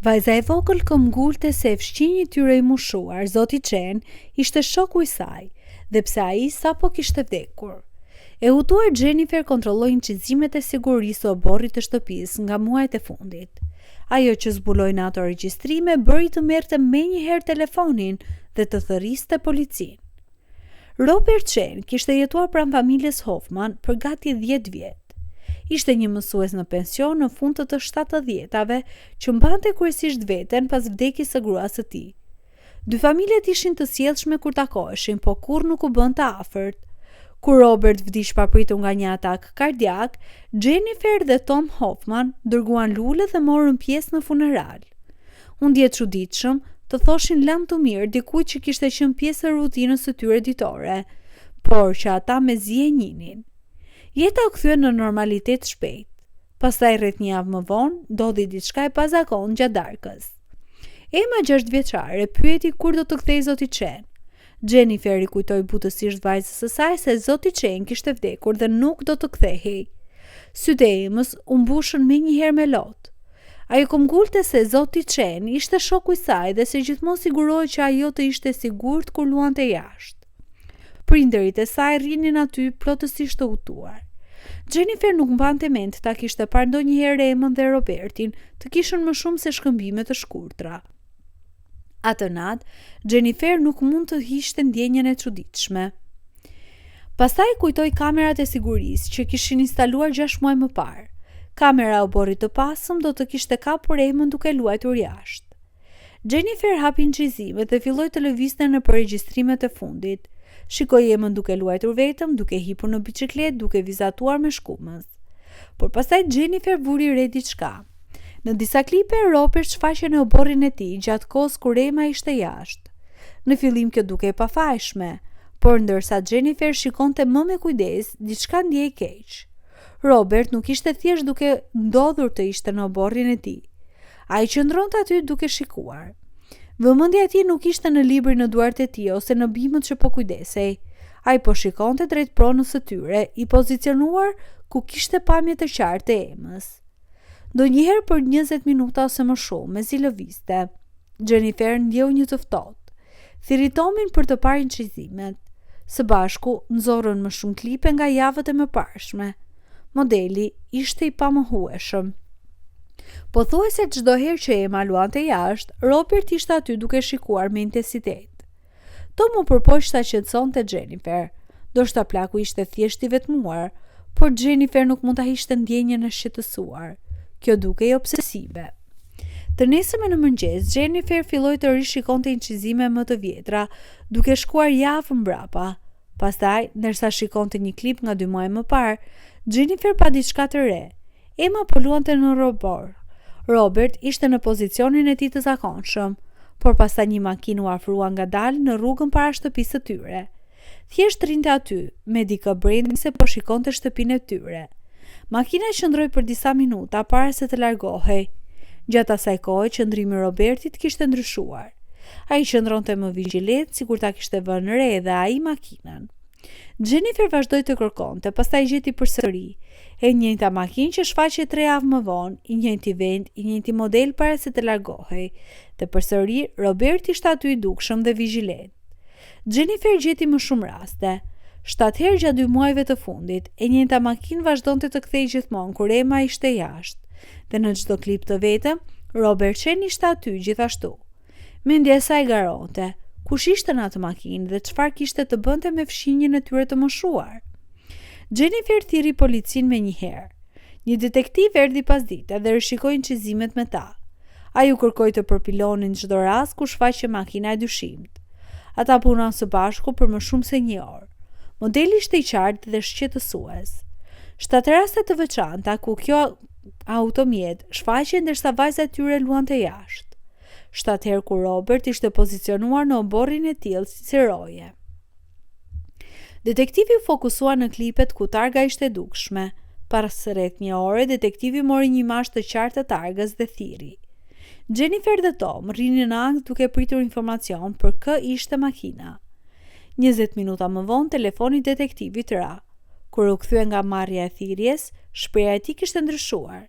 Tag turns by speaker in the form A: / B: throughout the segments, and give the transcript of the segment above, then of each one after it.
A: Vajza e vogël këmbgulte se fshqinji i tyre i mushuar, zoti Chen, ishte shoku i saj, dhe pse ai sapo kishte vdekur. E hutuar Jennifer kontrolloi incizimet e sigurisë së oborrit të shtëpisë nga muajt e fundit. Ajo që zbuloi në ato regjistrime bëri të merrte menjëherë telefonin dhe të thërriste policinë. Robert Chen kishte jetuar pranë familjes Hoffman për gati 10 vjet. Ishte një mësues në pension në fund të 70-tave që mbante kryesisht veten pas vdekjes së gruas së tij. Dy familjet ishin të sjellshme kur takoheshin, po kurrë nuk u bën të afërt. Kur Robert vdiq papritur nga një atak kardiak, Jennifer dhe Tom Hoffman dërguan lule dhe morën pjesë në funeral. U ndje çuditshëm të thoshin lam të mirë dikujt që kishte qenë pjesë e rutinës së tyre ditore, por që ata mezi e njihnin. Jeta u kthye në normalitet shpejt. Pastaj rreth një javë më vonë, ndodhi diçka e pazakontë gjatë darkës. Emma 6 vjeçare pyeti kur do të kthej zoti Chen. Jennifer i kujtoi butësisht vajzës së saj se zoti Chen kishte vdekur dhe nuk do të kthehej. Sytë e Emës u mbushën menjëherë me lot. Ajo këmbgulte se zoti Chen ishte shoku i saj dhe se gjithmonë sigurohej që ajo të ishte sigurt kur luante jashtë. Prindërit e saj rrinin aty plotësisht të hutuar. Jennifer nuk mbante mend ta kishte parë ndonjëherë Emën dhe Robertin të kishin më shumë se shkëmbime të shkurtra. Atë natë, Jennifer nuk mund të hiqte ndjenjën e çuditshme. Pastaj kujtoi kamerat e sigurisë që kishin instaluar 6 muaj më parë. Kamera e oborrit të pasëm do të kishte kapur Emën duke luajtur jashtë. Jennifer hapi incizimet dhe filloi të lëvizte në përregjistrimet e fundit. Shikoi Emën duke luajtur vetëm, duke hipur në biçikletë, duke vizatuar me shkumës. Por pastaj Jennifer vuri re diçka. Në disa klipe, Robert shfaqej në oborrin e tij gjatë kohës kur Emma ishte jashtë. Në fillim kjo dukej e pafajshme, por ndërsa Jennifer shikonte më me kujdes, diçka ndiej keq. Robert nuk ishte thjesht duke ndodhur të ishte në oborrin e tij. Ai qëndronte aty duke shikuar. Vëmendja e tij nuk ishte në librin në duart e tij ose në bimët që po kujdesej. Ai po shikonte drejt pronës së tyre, i pozicionuar ku kishte pamje të qartë të Emës. Ndonjëherë për 20 minuta ose më shumë, mezi lëvizte. Jennifer ndjeu një të ftohtë. Thirri Tomin për të parë incizimet. Së bashku nxorën më shumë klipe nga javët e mëparshme. Modeli ishte i pamohueshëm. Pothuajse çdo herë që Emma luante jashtë, Robert ishte aty duke shikuar me intensitet. Tom u përpoq ta qetësonte Jennifer. Ndoshta plaku ishte thjesht i vetmuar, por Jennifer nuk mund ta hiqte ndjenjën e shqetësuar. Kjo dukej obsesive. Të nesërmen në mëngjes, Jennifer filloi të rishikonte incizime më të vjetra, duke shkuar javë mbrapa. Pastaj, ndërsa shikonte një klip nga 2 muaj më parë, Jennifer pa diçka të re. Emma po luante në robor. Robert ishte në pozicionin e tij të zakonshëm, por pastaj një makinë u afrua ngadalë në rrugën para shtëpisë së tyre. Thjesht rrinte aty, me dikë brenda se po shikonte shtëpinë e tyre. Makina qëndroi për disa minuta para se të largohej. Gjatë asaj kohe qëndrimi i Robertit kishte ndryshuar. Ai qëndronte më vigjilent, sikur ta kishte vënë re edhe ai makinën. Jennifer vazhdoi të kërkonte, pastaj gjeti përsëri. E njëjta makinë që shfaqej 3 javë më vonë, i njëjti vend, i njëjti model para se të largohej. Dhe përsëri Robert ishte aty i dukshëm dhe vigjilent. Jennifer gjeti më shumë raste. 7 herë gjatë 2 muajve të fundit, e njëjta makinë vazhdonte të kthehej gjithmonë kur Emma ishte jashtë. Dhe në çdo klip të vetëm, Robert Chen ishte aty gjithashtu. Mendja e saj garonte, kush ishte në atë makinë dhe çfarë kishte të bënte me fshinjen e tyre të moshuar. Jennifer thirri policinë menjëherë. Një detektiv erdhi pasdite dhe rishikoi incizimet me ta. Ai u kërkoi të përpilonin çdo rast ku shfaqej makina e dyshimit. Ata punon së bashku për më shumë se 1 orë. Modeli ishte i qartë dhe shqetësues. 7 raste të veçanta ku kjo automjet shfaqej ndërsa vajza e tyre luante jashtë. 7 herë ku Robert ishte pozicionuar në oborrin e tillë si roje. Detektivi u fokusua në klipet ku targa ishte dukshme. Pas rreth 1 ore, detektivi mori një imazh të qartë të targës dhe thiri. Jennifer dhe Tom rrinin në ankth duke pritur informacion për kë ishte makina. 20 minuta më vonë, telefoni i detektivit ra. Kur u kthye nga marrja e thirrjes, shpreha e tij kishte ndryshuar.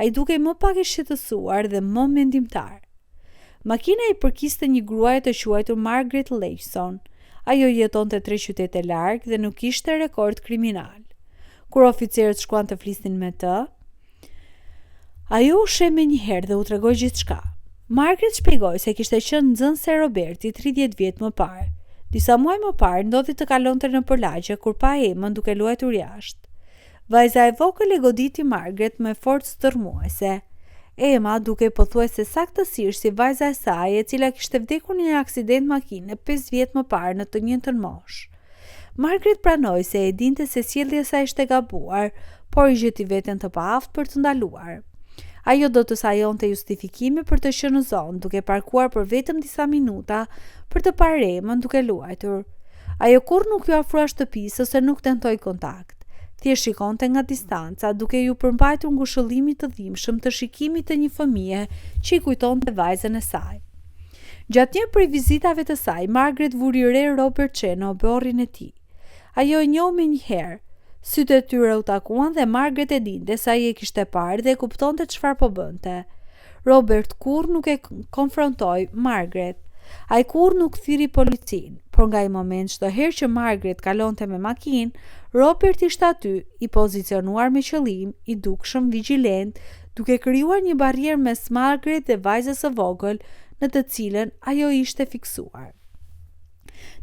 A: ai dukej më pak i shqetësuar dhe më mendimtar. Makina i përkiste një gruaje të quajtur Margaret Lawson. Ajo jetonte 3 qytete larg dhe nuk kishte rekord kriminal. Kur oficerët shkuan të flisnin me të, ajo u sheh menjëherë dhe u tregoi gjithçka. Margaret shpjegoi se kishte qenë nxënëse e Robertit 30 vjet më parë. Disa muaj më parë ndodhi të kalonte nëpër lagje kur pa Emën duke luajtur jashtë. Vajza e vogël e goditi Margaret me forcë dërmuese. Emma duke pothuajse saktësisht si vajza e saj, e cila kishte vdekur në një aksident makine 5 vjet më parë në të njëjtën moshë. Margaret pranoi se e dinte se sjellja e saj ishte gabuar, por i gjeti veten të paaftë për të ndaluar. Ajo do të sajonte justifikime për të qenë në zonë, duke parkuar për vetëm disa minuta për të parë Emën duke luajtur. Ajo kurrë nuk ju afrua shtëpisë ose nuk tentoi kontakt. Thjesht shikonte nga distanca, duke ju përmbajtur ngushëllimit të dhimbshëm të shikimit të një fëmie që i kujtonte vajzën e saj. Gjatë një prej vizitave të saj, Margaret vuri re Robert Cheno, burrin e tij. Ajo e njoh menjëherë. Sytë e tyre u takuan dhe Margaret e dinte se ai e kishte parë dhe e kuptonte çfarë po bënte. Robert kurrë nuk e konfrontoi Margaret. Ai kurrë nuk thiri policin, por nga i moment çdo herë që Margaret kalonte me makinë, Robert ishte aty, i pozicionuar me qëllim, i dukshëm vigjilent, duke krijuar një barrierë mes Margaret dhe vajzës së vogël, në të cilën ajo ishte fiksuar.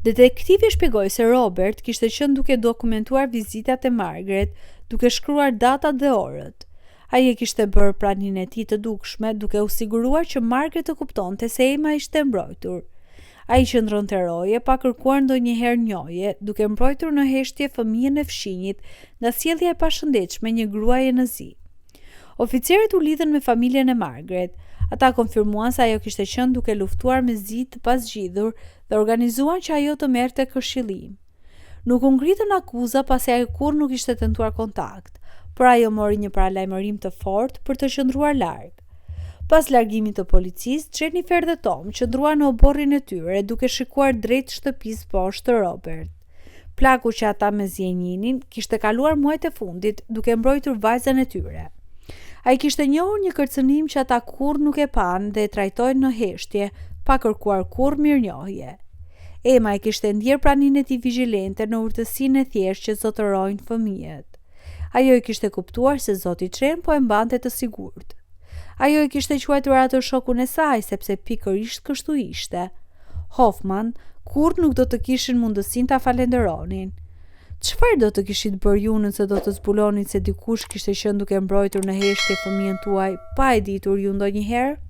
A: Detektivi shpjegoi se Robert kishte qenë duke dokumentuar vizitat e Margaret, duke shkruar datat dhe orët. Ai e kishte bërë praninë e tij të dukshme, duke u siguruar që Margaret të kuptonte se Emma ishte mbrojtur. Ai qëndronte roje pa kërkuar ndonjëherë njohje, duke mbrojtur në heshtje fëmijën e fshinjit nga sjellja e pashëndetshme një gruaje në zi. Oficerët u lidhen me familjen e Margaret. Ata konfirmuan se ajo kishte qenë duke luftuar me zi të pasgjidhur dhe organizuan që ajo të merrte këshillim. Nuk u ngritën akuza pasi ajo kurrë nuk ishte tentuar kontakt, por ajo mori një paralajmërim të fortë për të qëndruar larg. Pas largimit të policisë, Jennifer dhe Tom qëndruan në oborrin e tyre duke shikuar drejt shtëpisë poshtë të Robert. Plaku që ata me zjenjinin kishte kaluar muajt e fundit duke mbrojtur vajzën e tyre. Ai kishte njohur një kërcënim që ata kurrë nuk e panë dhe e trajtojnë në heshtje, pa kërkuar kurrë mirënjohje. Emma e kishte ndjer praninë e tij vigjilente në urtësinë e thjeshtë që zotërojnë fëmijët. Ajo e kishte kuptuar se zoti Chen po e mbante të sigurt. Ajo e kishte quajtur atë shokun e saj sepse pikërisht kështu ishte. Hoffman kurrë nuk do të kishin mundësinë ta falenderonin. Çfarë do të kishit bërë ju nëse do të zbulonit se dikush kishte qenë duke mbrojtur në heshtje fëmijën tuaj pa e ditur ju ndonjëherë?